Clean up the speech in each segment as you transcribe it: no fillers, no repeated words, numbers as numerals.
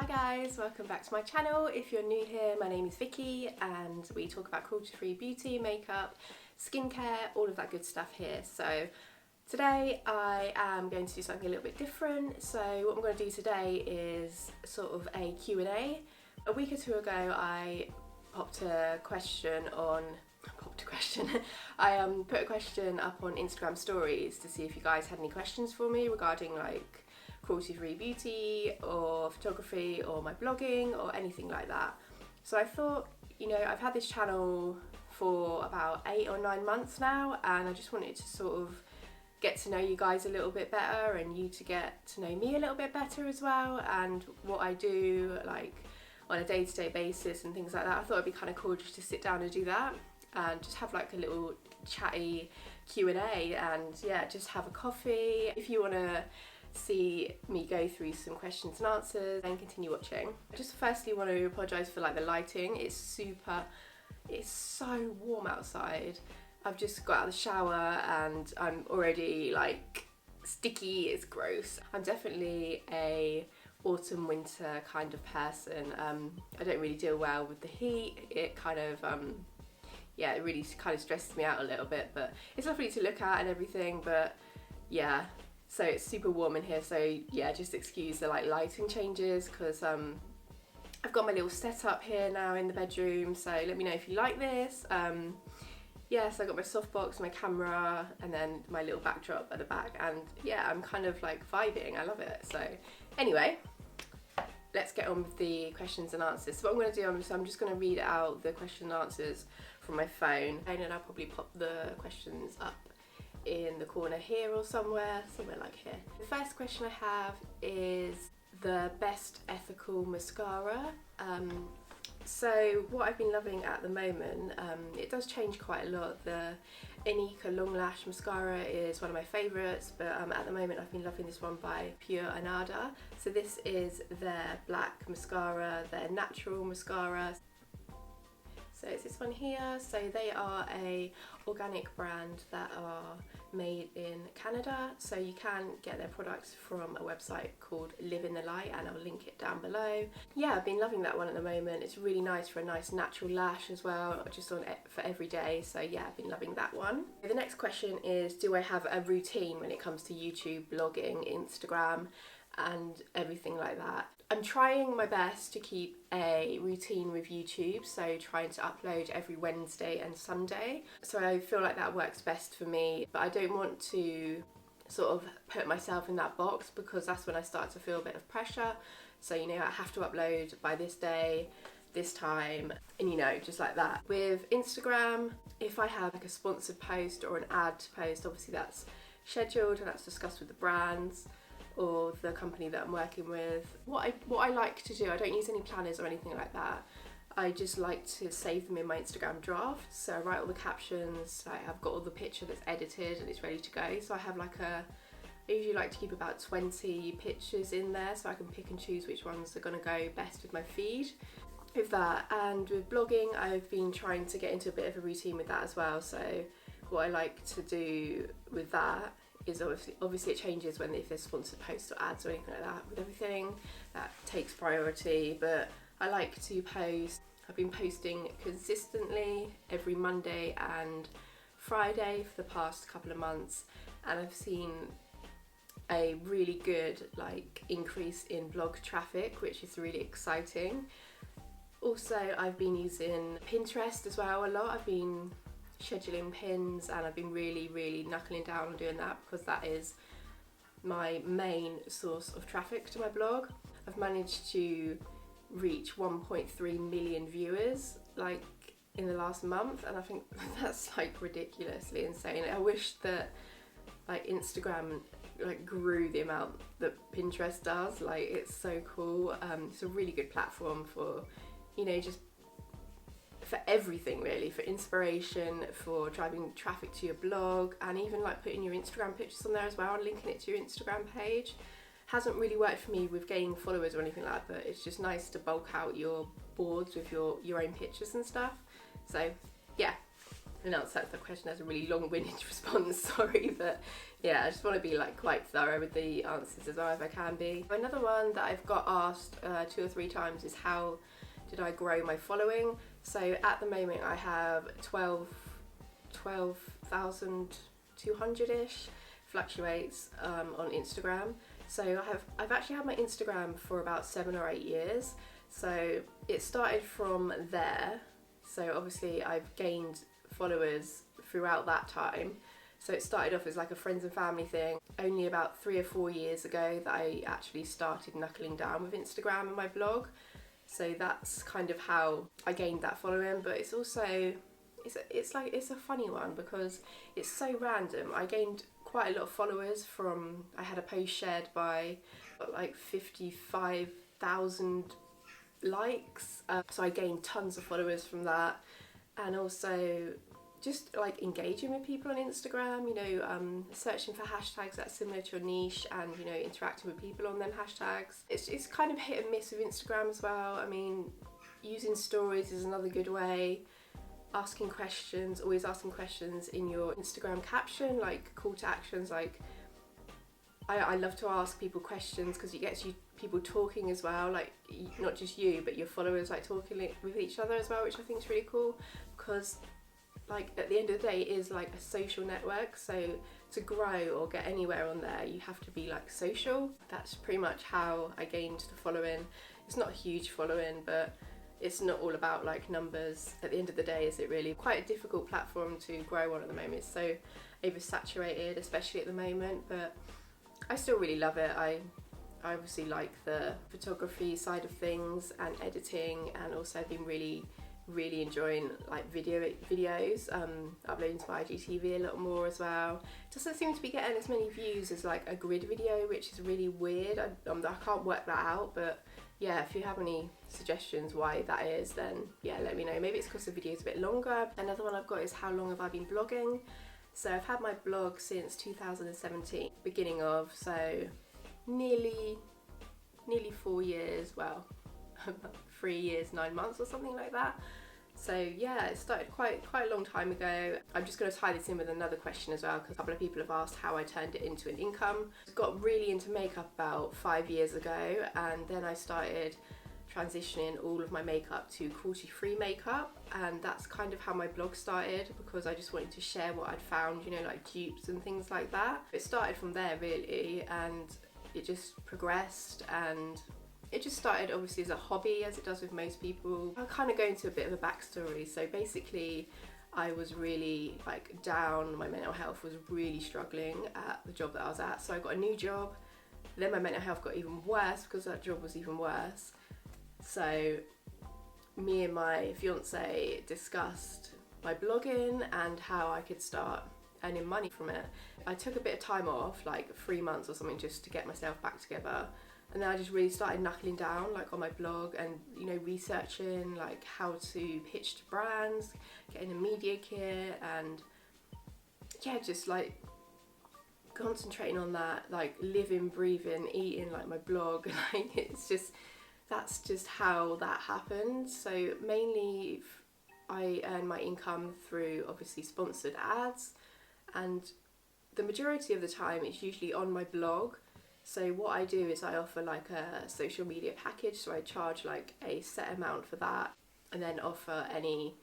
Hi guys, welcome back to my channel. If you're new here, my name is Vicky and we talk about cruelty-free beauty, makeup, skincare, all of that good stuff here. So today I am going to do something a little bit different. So what I'm going to do today is sort of a Q&A. A week or two ago I popped a question on I put a question up on Instagram stories to see if you guys had any questions for me regarding like cruelty-free beauty or photography or my blogging or anything like that. So I thought, you know, I've had this channel for about 8 or 9 months now and I just wanted to sort of get to know you guys a little bit better and you to get to know me a little bit better as well, and what I do like on a day-to-day basis and things like that. I thought it'd be kind of cool just to sit down and do that and just have like a little chatty Q&A and yeah, just have a coffee. If you want to see me go through some questions and answers, then continue watching. I just firstly want to apologise for like the lighting. It's so warm outside. I've just got out of the shower and I'm already like sticky, it's gross. I'm definitely a autumn winter kind of person. I don't really deal well with the heat. It kind of yeah, it really kind of stresses me out a little bit, but it's lovely to look at and everything. But yeah, so it's super warm in here, so yeah, just excuse the like lighting changes because I've got my little setup here now in the bedroom, so let me know if you like this. Yeah, so I got my softbox, my camera, and then my little backdrop at the back, and yeah, I'm kind of like vibing. I love it. So anyway, let's get on with the questions and answers. So what I'm going to do is I'm just going to read out the question and answers from my phone, and then I'll probably pop the questions up in the corner here or somewhere like here. The first question I have is the best ethical mascara. So what I've been loving at the moment, it does change quite a lot. The Inika Long Lash Mascara is one of my favourites, but at the moment I've been loving this one by Anada. So this is their black mascara, their natural mascara. So it's this one here. So they are a organic brand that are made in Canada. So you can get their products from a website called Live in the Light, and I'll link it down below. Yeah, I've been loving that one at the moment. It's really nice for a nice natural lash as well, just on it for every day. So yeah, I've been loving that one. The next question is, do I have a routine when it comes to YouTube, blogging, Instagram, and everything like that? I'm trying my best to keep a routine with YouTube, so trying to upload every Wednesday and Sunday. So I feel like that works best for me, but I don't want to sort of put myself in that box because that's when I start to feel a bit of pressure. So, you know, I have to upload by this day, this time, and you know, just like that. With Instagram, if I have like a sponsored post or an ad post, obviously that's scheduled and that's discussed with the brands or the company that I'm working with. What I like to do, I don't use any planners or anything like that. I just like to save them in my Instagram draft. So I write all the captions, I've got all the picture that's edited and it's ready to go. So I have like I usually like to keep about 20 pictures in there so I can pick and choose which ones are gonna go best with my feed. With that, and with blogging, I've been trying to get into a bit of a routine with that as well. So what I like to do with that is obviously it changes if there's sponsored posts or ads or anything like that. With everything, that takes priority, but I like to post. I've been posting consistently every Monday and Friday for the past couple of months, and I've seen a really good like increase in blog traffic, which is really exciting. Also, I've been using Pinterest as well a lot. I've been scheduling pins and I've been really knuckling down on doing that because that is my main source of traffic to my blog. I've managed to reach 1.3 million viewers like in the last month, and I think that's like ridiculously insane. I wish that like Instagram like grew the amount that Pinterest does. Like, it's so cool. It's a really good platform for, you know, just for everything really, for inspiration, for driving traffic to your blog, and even like putting your Instagram pictures on there as well and linking it to your Instagram page. Hasn't really worked for me with gaining followers or anything like that, but it's just nice to bulk out your boards with your own pictures and stuff. So yeah. announce that the question as a really long-winded response, sorry, but yeah, I just want to be like quite thorough with the answers as well as I can be. Another one that I've got asked 2 or 3 times is how did I grow my following? So at the moment I have 12,200-ish, fluctuates on Instagram. So I've actually had my Instagram for about 7 or 8 years. So it started from there. So obviously I've gained followers throughout that time. So it started off as like a friends and family thing. Only about 3 or 4 years ago that I actually started knuckling down with Instagram and my blog. So that's kind of how I gained that following. But it's also, it's a funny one because it's so random. I gained quite a lot of followers from, I had a post shared by like 55,000 likes. So I gained tons of followers from that. And also just like engaging with people on Instagram, you know, searching for hashtags that's similar to your niche and, you know, interacting with people on them hashtags. It's kind of hit and miss with Instagram as well. I mean, using stories is another good way. Asking questions, always asking questions in your Instagram caption, like call to actions. Like I love to ask people questions because it gets you people talking as well, like not just you but your followers like talking with each other as well, which I think is really cool because like at the end of the day it is like a social network. So to grow or get anywhere on there you have to be like social. That's pretty much how I gained the following. It's not a huge following, but it's not all about like numbers at the end of the day, is it really? Quite a difficult platform to grow on at the moment. It's so oversaturated, especially at the moment, but I still really love it. I obviously like the photography side of things and editing, and also I've been really enjoying like videos, uploading to my IGTV a lot more as well. It doesn't seem to be getting as many views as like a grid video, which is really weird. I can't work that out, but yeah, if you have any suggestions why that is, then yeah, let me know. Maybe it's because the video is a bit longer. Another one I've got is how long have I been blogging? So I've had my blog since 2017, beginning of, so nearly 4 years, well, 3 years, 9 months or something like that. So yeah, it started quite a long time ago. I'm just going to tie this in with another question as well, because a couple of people have asked how I turned it into an income. I got really into makeup about 5 years ago, and then I started transitioning all of my makeup to cruelty-free makeup, and that's kind of how my blog started, because I just wanted to share what I'd found, you know, like dupes and things like that. It started from there really, and it just progressed, and it just started obviously as a hobby, as it does with most people. I'll kind of go into a bit of a backstory. So basically I was really like down, my mental health was really struggling at the job that I was at, so I got a new job. Then my mental health got even worse because that job was even worse. So me and my fiance discussed my blogging and how I could start earning money from it. I took a bit of time off, like 3 months or something, just to get myself back together. And then I just really started knuckling down like on my blog and, you know, researching like how to pitch to brands, getting a media kit, and yeah, just like concentrating on that, like living, breathing, eating like my blog. Like it's just, that's just how that happened. So mainly I earn my income through obviously sponsored ads, and the majority of the time it's usually on my blog. So what I do is I offer like a social media package, so I charge like a set amount for that, and then offer any,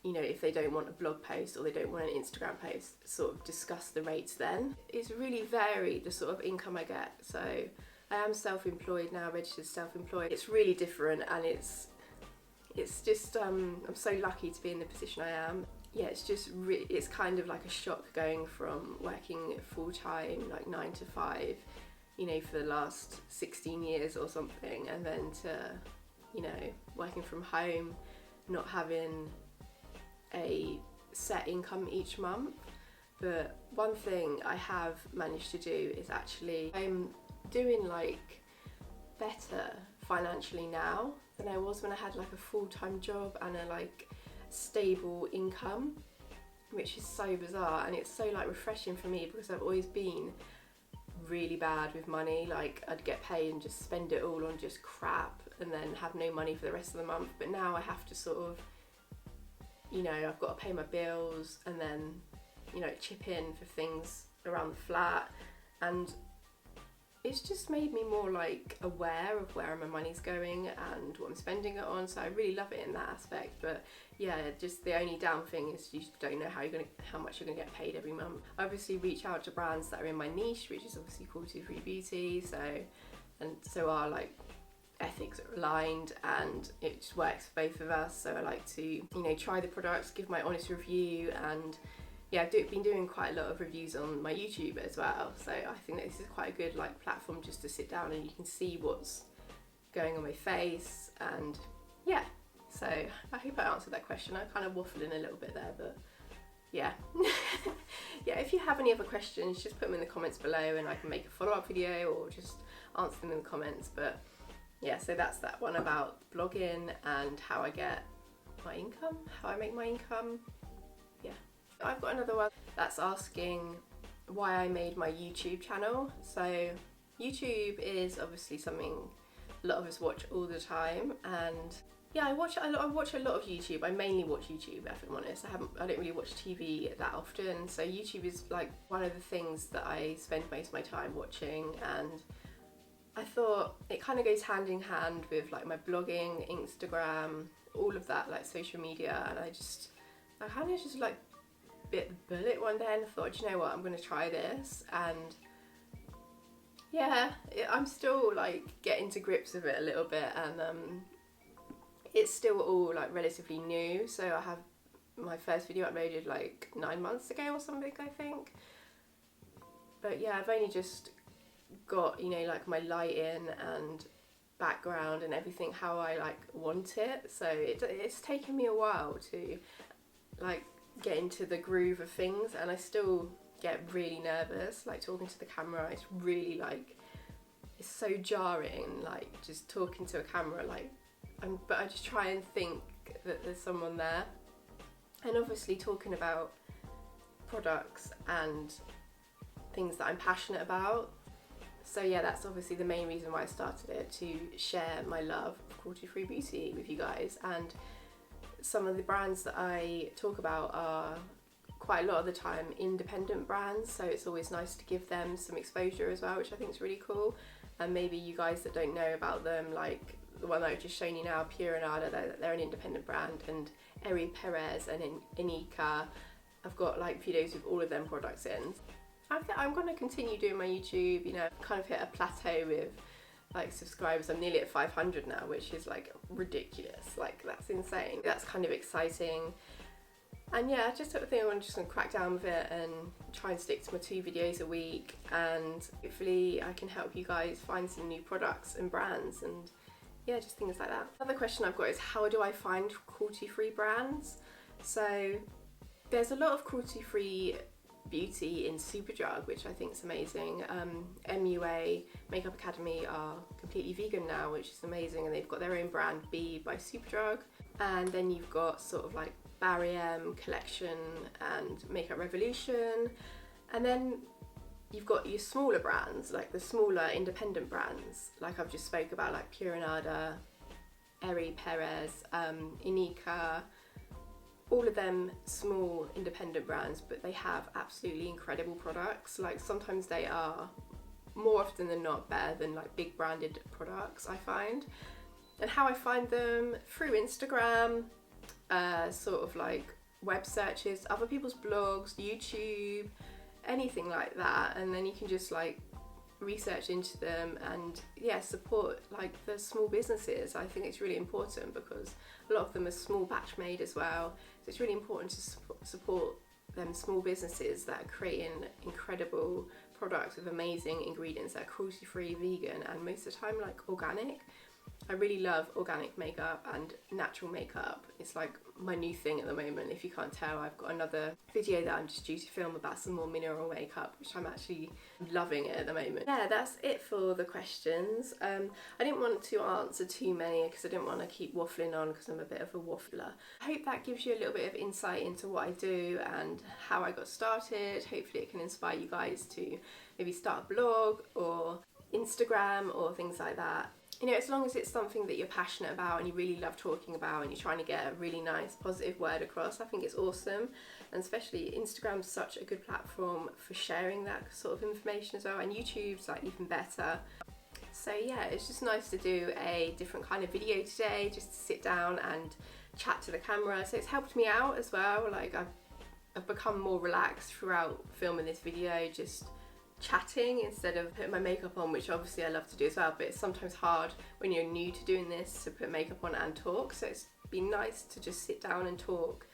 you know, if they don't want a blog post or they don't want an Instagram post, sort of discuss the rates then. It's really varied, the sort of income I get. So I am self-employed now, registered self-employed. It's really different, and it's just, I'm so lucky to be in the position I am. Yeah, it's just it's kind of like a shock going from working full-time, like 9 to 5, you know, for the last 16 years or something, and then to, you know, working from home, not having a set income each month. But one thing I have managed to do is actually I'm doing like better financially now than I was when I had like a full-time job and a like stable income, which is so bizarre, and it's so like refreshing for me because I've always been really bad with money. Like I'd get paid and just spend it all on just crap and then have no money for the rest of the month. But now I have to sort of you know, I've got to pay my bills and then, you know, chip in for things around the flat, and it's just made me more like aware of where my money's going and what I'm spending it on. So I really love it in that aspect. But yeah, just the only down thing is you don't know how much you're gonna get paid every month. I obviously reach out to brands that are in my niche, which is obviously cruelty-free beauty. So our like ethics are aligned, and it just works for both of us. So I like to, you know, try the products, give my honest review, and yeah, I've been doing quite a lot of reviews on my YouTube as well, so I think that this is quite a good like platform just to sit down and you can see what's going on my face. And yeah, so I hope I answered that question. I kind of waffled in a little bit there, but yeah. Yeah, if you have any other questions, just put them in the comments below and I can make a follow-up video or just answer them in the comments. But yeah, so that's that one about blogging and how I get my income, how I make my income. Yeah. I've got another one that's asking why I made my YouTube channel. So YouTube is obviously something a lot of us watch all the time, and yeah, I watch a lot of YouTube. I mainly watch YouTube, if I'm honest. I don't really watch TV that often, so YouTube is like one of the things that I spend most of my time watching, and I thought it kind of goes hand in hand with like my blogging, Instagram, all of that, like social media, and I kind of just like bit the bullet one day and thought, you know what, I'm going to try this. And yeah, I'm still like getting to grips with it a little bit, and it's still all like relatively new. So I have my first video uploaded like 9 months ago or something, I think. But yeah, I've only just got, you know, like my lighting and background and everything how I like want it. So it's taken me a while to like get into the groove of things, and I still get really nervous like talking to the camera. It's really like, it's so jarring like just talking to a camera, like, but I just try and think that there's someone there, and obviously talking about products and things that I'm passionate about. So yeah, that's obviously the main reason why I started it, to share my love of cruelty-free beauty with you guys. And some of the brands that I talk about are quite a lot of the time independent brands, so it's always nice to give them some exposure as well, which I think is really cool. And maybe you guys that don't know about them, like the one that I've just shown you now, Pure Anada, they're an independent brand, and Perez and Inika, I've got like videos with all of them products in. I'm going to continue doing my YouTube, you know, kind of hit a plateau with like subscribers. I'm nearly at 500 now, which is like ridiculous, like that's insane. That's kind of exciting. And yeah, I just think I'm just going to crack down with it and try and stick to my 2 videos a week, and hopefully I can help you guys find some new products and brands, and yeah, just things like that. Another question I've got is, how do I find cruelty-free brands? So there's a lot of cruelty-free beauty in Superdrug, which I think is amazing. MUA Makeup Academy are completely vegan now, which is amazing, and they've got their own brand, B by Superdrug. And then you've got sort of like Barry M Collection and Makeup Revolution, and then you've got your smaller brands, like the smaller independent brands, like I've just spoke about, like Pure Anada, Perez, Inika, all of them small independent brands, but they have absolutely incredible products. Like sometimes they are more often than not better than like big branded products, I find. And how I find them, through Instagram, sort of like web searches, other people's blogs, YouTube, anything like that, and then you can just like research into them and yeah, support like the small businesses. I think it's really important because a lot of them are small batch made as well, so it's really important to support them small businesses that are creating incredible products with amazing ingredients that are cruelty free, vegan, and most of the time like organic. I really love organic makeup and natural makeup. It's like my new thing at the moment. If you can't tell, I've got another video that I'm just due to film about some more mineral makeup, which I'm actually loving it at the moment. Yeah, that's it for the questions. I didn't want to answer too many because I didn't want to keep waffling on because I'm a bit of a waffler. I hope that gives you a little bit of insight into what I do and how I got started. Hopefully it can inspire you guys to maybe start a blog or Instagram or things like that. you know, as long as it's something that you're passionate about and you really love talking about and you're trying to get a really nice positive word across, I think it's awesome. And especially Instagram's such a good platform for sharing that sort of information as well, and YouTube's like even better. So yeah, it's just nice to do a different kind of video today, just to sit down and chat to the camera. So it's helped me out as well, like I've become more relaxed throughout filming this video, just chatting instead of putting my makeup on, which obviously I love to do as well, but it's sometimes hard when you're new to doing this to put makeup on and talk. So it's been nice to just sit down and talk,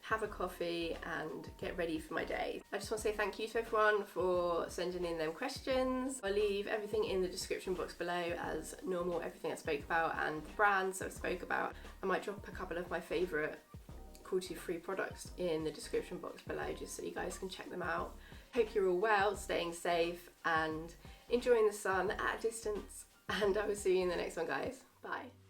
have a coffee and get ready for my day. I just want to say thank you to everyone for sending in them questions. I'll leave everything in the description box below as normal, everything I spoke about and the brands I spoke about. I might drop a couple of my favourite cruelty-free products in the description box below just so you guys can check them out. Hope you're all well, staying safe and enjoying the sun at a distance, and I will see you in the next one, guys. Bye.